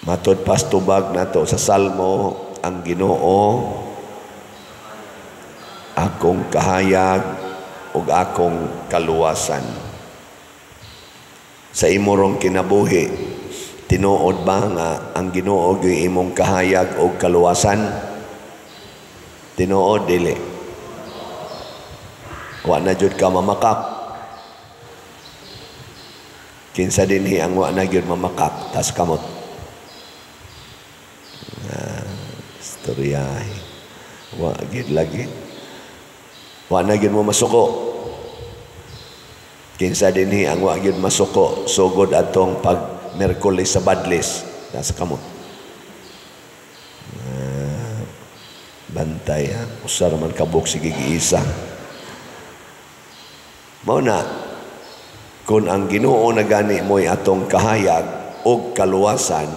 Matod pastubag nato sa Salmo, ang Ginoo akong kahayag ug akong kaluwasan. Sa imong kinabuhi, tinuod ba nga ang Ginoo gyud imong kahayag ug kaluwasan? Tinuod dili. Wa na jud ka mamakak. Kinsa dinhi ang wa na gyud mamakak tas kamot. Istoryahe. Wa gyud lagi. Wa na gyud mo masuko. Kinsa dinhi ang wa gyud masuko sugod atong pag Miyerkules sa Badlis nasa kamot. Bantay ha. Usar man kabuk sige giisa. Mao na kung ang Ginoo na gani mo'y atong kahayag o kaluwasan,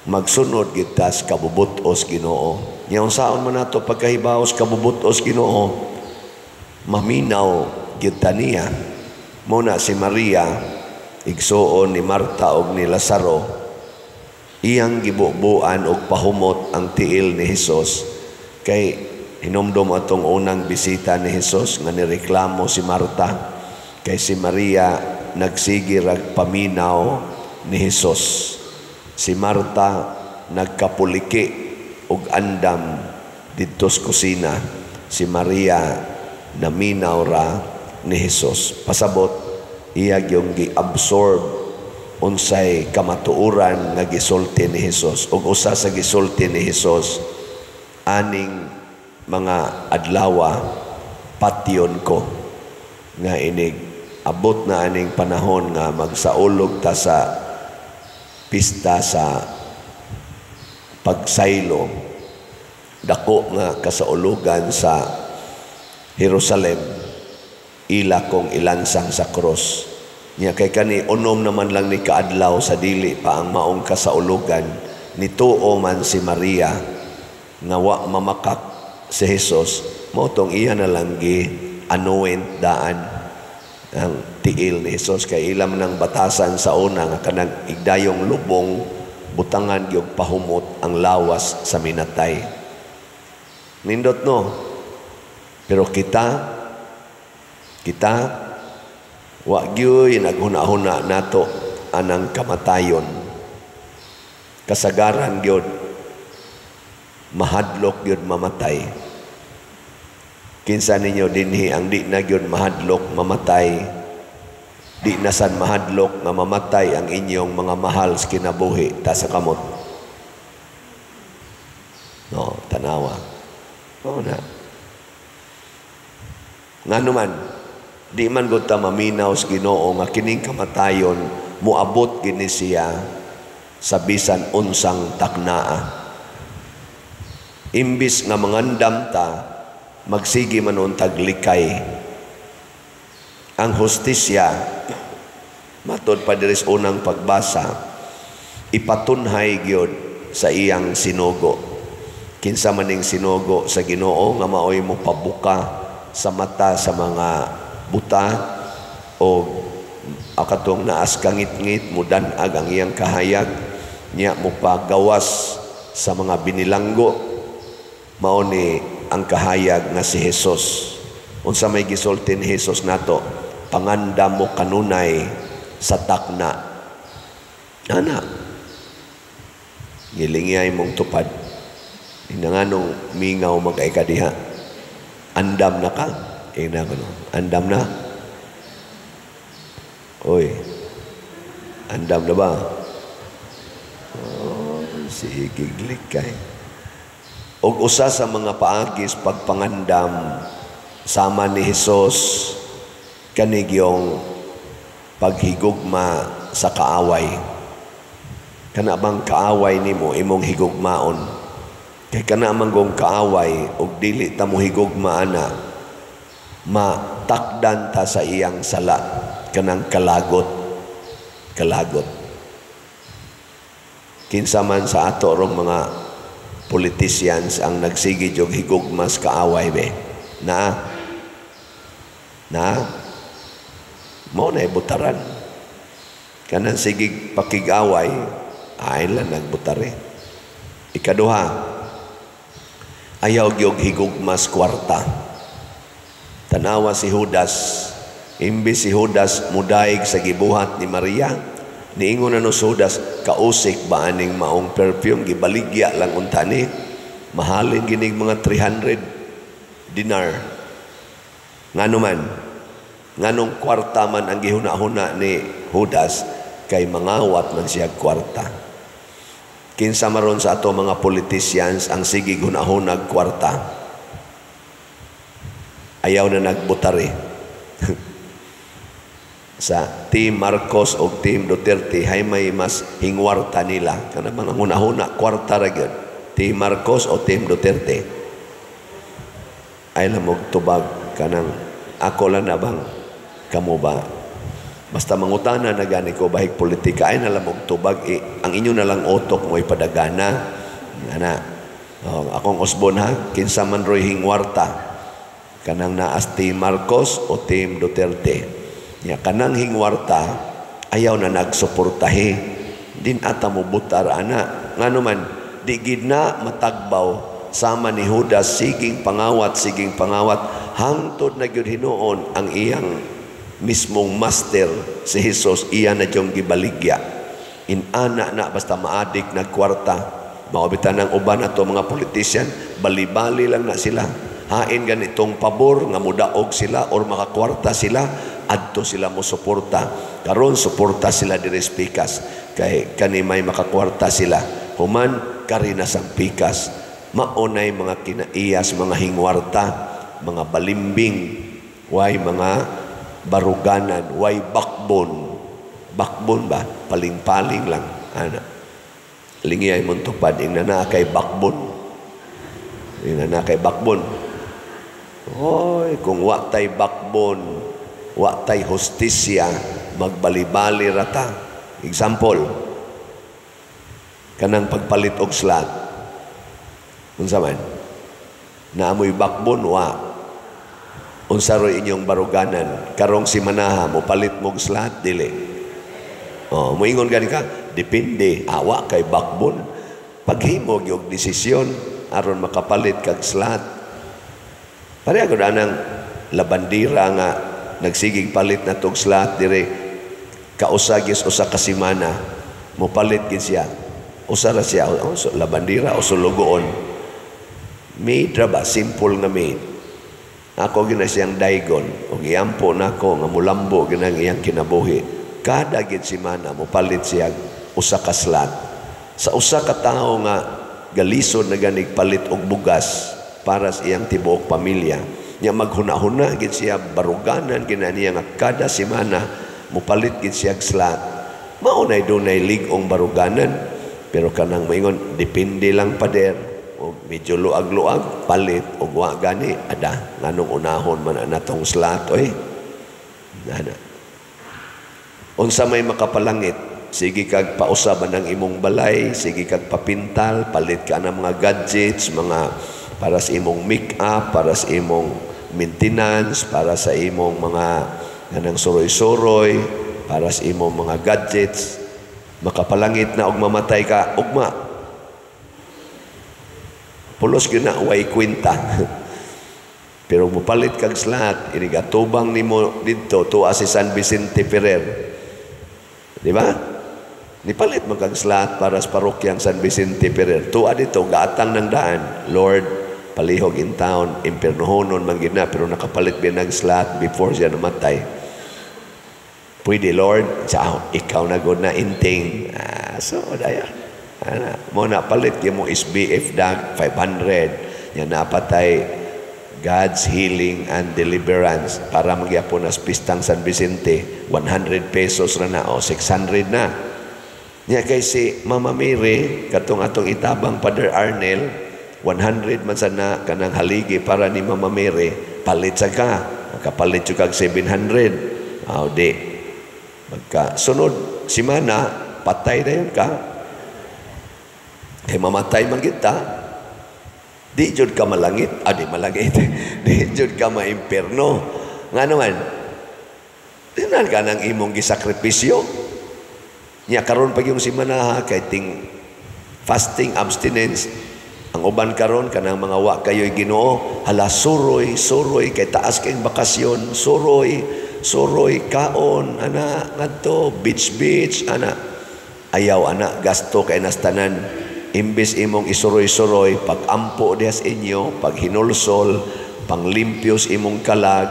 magsunod kita sa kabubutos Ginoo. Nya unsaon man nato pagkahibaw sa kabubutos Ginoo? Maminaw kita niya. Muna si Maria, igsuon ni Marta og ni Lazaro, iyang gibubuan og pahumot ang tiil ni Hesus. Kay hinumdum atong unang bisita ni Hesus nga nireklamo si Marta. Kay si Maria nagsige rag paminaw ni Hesus. Si Marta nagkapuliki og andam didto sa kusina. Si Maria naminaw ra ni Hesus. Pasabot iya gyung gi-absorb unsay kamatuoran nga gisulti ni Hesus. Ug usa sa gisulti ni Hesus, aning mga adlawa patyon ko nga inig abot na aning panahon nga magsaulog ta sa pista sa pagsaylo, dako nga kasaulugan sa Jerusalem, ila kong ilansang sa cross. Nya kay kani unom naman lang ni kaadlaw sa dili pa ang maong kasaulugan, nituo man si Maria nga wa mamakak si Hesus, motong iya na lang gi anoint daan ang tiil ni Hesus. Kay ilam ng batasan sa una nga kanang igdayong lubong butangan gyud pahumot ang lawas sa minatay. Nindot no. Pero kita wa gyud naghuna-huna nato anang kamatayon. Kasagaran gyud mahadlok gyud mamatay. Kinsa ninyo dinhi ang di na gyud mahadlok mamatay, di na san mahadlok nga mamatay ang inyong mga mahal sa kinabuhi ta sa kamot. No, tanawa. Oo na. Ngano man, di man gud ta maminaw sa Ginoo nga kining kamatayon moabot gini siya sa bisan unsang taknaa. Imbis nga mangandam ta, magsigi man untag likay. Ang hustisya, matod pa diri sa unang pagbasa, ipatunhay gyud sa iyang sinugo. Kinsa maning sinugo sa Ginoo nga maoy mo pabuka sa mata sa mga buta o akatong naas kangit-ngit mudan-ag ang iyang kahayag niya mo pagawas sa mga binilanggo. Mao ni ang kahayag nga si Hesus. Unsa may gisulti ni Hesus nato, pangandam mo kanunay sa takna. Ana, gilingiyay mong tupad. Inanganong mingaw magkaikadiha. Andam na ka? Andam na? Oy, andam na ba? Oh, sige, glikay. Og usa sa mga paagis pagpangandam sama ni Hesus kanig yung paghigugma sa kaaway. Kana bang kaaway nimo imong higugmaon? Kay kana man gong kaaway og dili ta mo higugma ana, matakdan ta sa iyang sala kanang kalagot. Kinsa man sa ato rong mga politicians ang nagsigi jog higugmas kaaway be na mo na ibutaran kanang sige pakigaway Ay lang nagbutari. Ikaduha, ayaw gyud higugmas kwarta. Tanawa si Judas, imbis si Judas mudaig sa gibuhat ni Maria, niingon na no Judas, kausik ba aning maong perfume, gibaligya lang unta ni, mahalin ginig mga 300 dinar. Ngano man, nganong kwarta man ang gihuna-huna ni Judas, kay mangawat man siya kwarta. Kinsa maron sa ato mga politicians ang sige hunahunag kwarta. Ayaw na nagbutari. Sa Team Marcos o Team Duterte, hay may mas hingwarta nila. Kana mga hunahuna, kwarta ra gyud. Team Marcos o Team Duterte. Ay lamog tubag kanang ako lang na bang kamo ba? Basta mangutana na gani ko bahig politika ay nalamog tubag ang inyo na lang otok mo ipadagana. Ana. Akong Osbon ha, kinsa man roy hingwarta. Kanang naas Team Marcos o Team Duterte. Ya kanang hingwarta ayaw na nagsuportahi. Din ata mo butar ana. Ngano man di gid na matagbaw sama ni Judas siging pangawat hangtod na gyud hinuon ang iyang mismong master si Jesus iya na diyong gibaligya. Inana na basta maadik nagkwarta. Maubitan ng uban ato mga politician, bali-bali lang na sila. Hain ganitong pabor nga mudaog sila or makakwarta sila, adto sila mo suporta. Karon suporta sila diri sa pikas kay kani may makakwarta sila. Human karinas ang pikas. Maunay mga kinaiyas, mga hingwarta, mga balimbing, way mga baruganan, way backbone. Backbone ba? Paling-paling lang. Ana. Lingiyay mong tupad, ing na kay backbone. Ing na kay backbone. Hoy, kung wa tay backbone, wa tay hustisya, magbali-bali rata. Example, kanang pagpalit og slot. Unsa man? Naamoy backbone, wa. Unsa roy inyong baruganan? Karong si manaha mo palit mog slot dili. Oh, moingon gani ka, depende awa kay backbone. Paghimo gyud desisyon aron makapalit kag slot. Pareha gud anang labandira nga nagsigig palit na tog slot dire kausagis usa ka semana mo palit gid siya. Usa ra siya labandira o sulugoon. Maid ra ba simple nga maid. Ako gina siyang daigon o giampo nako nga mulambo ginang iyang kinabuhi. Kada gid semana mo palit siya usa ka slot. Sa usa ka tawo nga galisod na ganig palit og bugas para sa iyang tibuok pamilya. Nya maghuna-huna gid siya baruganan ginaniya nga kada semana mo palit gid siya slot. Maunay dunay lig-ong baruganan pero kanang moingon depende lang pader o medyo luag-luag palit og wa gani ada nganong unahon man anatong slot oy. Nana. Unsa may makapalangit sige kag pausaban ang imong balay, sige kag papintal, palit ka ng mga gadgets, mga para sa imong make-up, para sa imong maintenance, para sa imong mga ganang suroy-suroy, para sa imong mga gadgets. Makapalangit na og mamatay ka, ugma. Pulos yun na, way kwenta. Pero mupalit kag slot, inigatubang nimo dito, tuwa si San Vicente Ferrer. Di ba? Nipalit mo kag slot para sa parokyang San Vicente Ferrer. Tuwa dito, gaatang ng daan. Lord, palihog in town, impernohonon man gina, pero nakapalit ba ng slot before siya namatay. Pwede, Lord, ikaw na good na inting. So, daya. Mo na palit yung mo SBF DAG 500. Yan napatay God's Healing and Deliverance para magyapon as pistang San Vicente. 100 pesos na na o 600 na. Nya kay si Mama Mary, katong atong itabang Father Arnel, 100 man sana kanang haligi para ni Mama Mary, palit sa ka. Makapalit yung kag 700. Di. Magka sunod, si Mana, patay na yun ka. Kaya mamatay man kita. Di jud ka malangit. Di malangit. Di jud ka maimperno. Nga naman, tinan ka ng imong gisakripisyo. Nya karon pag yung simana kay ting fasting abstinence ang uban karon kanang mga wa kayo'y Ginoo, hala suroy kay taas kayong bakasyon, suroy kaon ana ngadto beach ana. Ayaw ana gasto kay nastanan. Imbis imong isuroy-suroy pag ampo dihas inyo, pag hinulsol, panglimpyos imong kalag,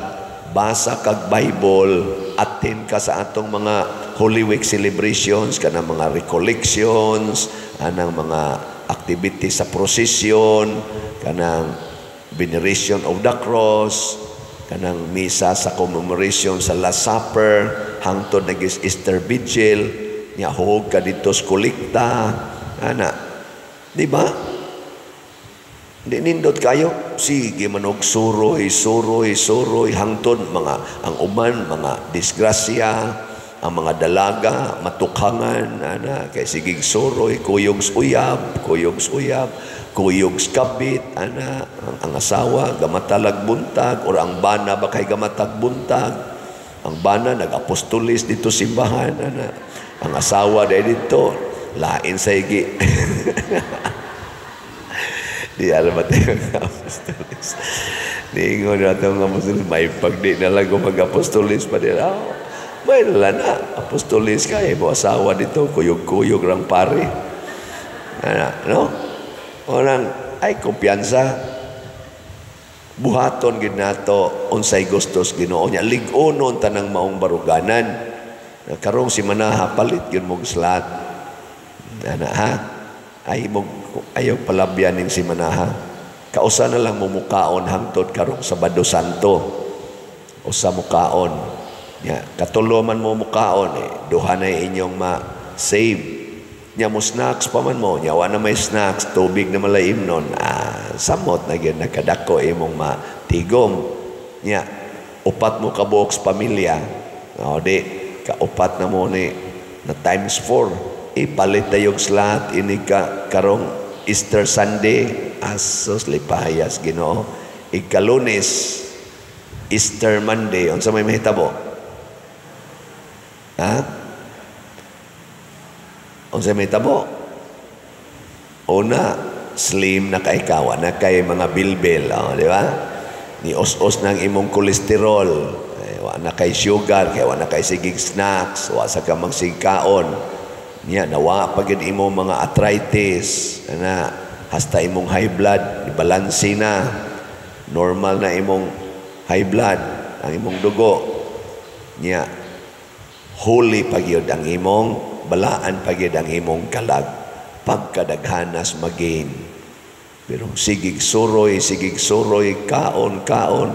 basa kag Bible, attend ka sa atong mga Holy Week celebrations, kanang mga recollections, anang mga activities sa procession, kanang veneration of the cross, kanang misa sa commemoration sa Last Supper, hangtod nagis Easter Vigil, nya huwag ka dito sa kolekta, ana. Di ba? Di nindot kayo, sige manog suroy, hangtod mga, ang uman, mga disgrasya, ang mga dalaga, matukhangan, ana, kay sigig suroy, kuyog uyab, kuyog kabit, ana, ang asawa, gamatalag buntag, or ang bana ba kay gamatag buntag, ang bana nag-apostolis dito simbahan, ana, ang asawa dahil dito, lain sa igi. Di alam ba tayo mag-apostolis? Niingon na ito ng apostolis, may pagdi na lang kung mag-apostolis pa din. Oh, may na, apostolis ka, mo asawa dito, kuyog-kuyog rang pare. No? Orang, ay kumpiyansa, buhaton gid nato unsay gustos Ginoo niya, lig-onon tanang maong baruganan. Karong si manaha palit yun mong slat. Ana ha? Ayaw palabyan ning si manaha. Kausa na lang mumukaon hangtod karong Sabado Santo. Usa mukaon. Ya, katuloman mo mukaon duha na inyong ma-save. Nya mo snacks pa man mo, nya wa na may snacks, tubig na malaim nun. Samot na gyud nakadako imong matigom. Nya upat mo ka buok sa pamilya. O di kaupat na mo ni na times 4. Ipalit tayong slat ini karong Easter Sunday, asos lipayas Ginoo. Ika-Lunes Easter Monday, unsa may mahitabo? Ha? Unsa may mahitabo? Una, slim na kay kawa, na kay mga bilbil, di ba? Ni os-os ng imong kolesterol, wa na kay sugar, kay wa na kay sigig snacks, wa sa ka magsigkaon. Niya, nawa pagin imo mga arthritis, na hasta imong high blood, ibalansi na, normal na imong high blood, ang imong dugo. Niya, holy pagyod ang imong, balaan pagyod ang imong kalag, pagkadaghanas magain. Pero sigig suroy, kaon,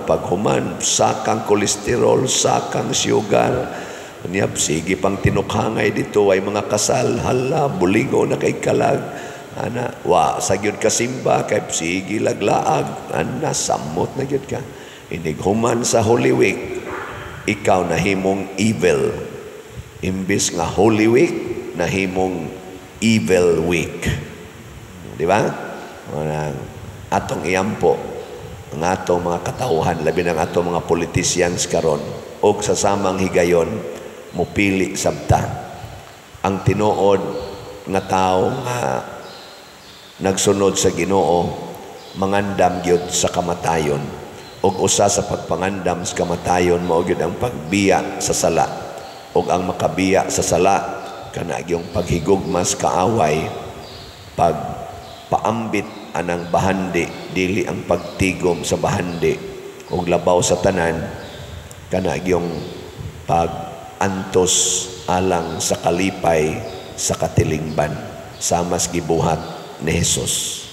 paghuman, sakang kolesterol, sakang sugar, niyap, sige pang tinukhangay dito ay mga kasal, hala, buligo na kay kalag, ana, wa, sagyod ka simba, kay sige laglaag, ana, samot na gyud ka. Inighuman sa Holy Week, ikaw nahimong evil. Imbis nga Holy Week, nahimong evil week. Di ba? Atong iyampo, ang atong mga katauhan, labi ng atong mga politicians karon, o sa samang higayon, mupili sabta ang tinuod nga tao nga nagsunod sa Ginoo, mangandam gyud sa kamatayon, ug usa sa pagpangandam sa kamatayon mao gyud ang pagbiya sa sala, ug ang makabiya sa sala kana gyung paghigugmas kaaway, pagpaambit anang bahandi, dili ang pagtigom sa bahandi, ug labaw sa tanan kana gyung antos alang sa kalipay sa katilingban, samas gibuhat ni Jesus.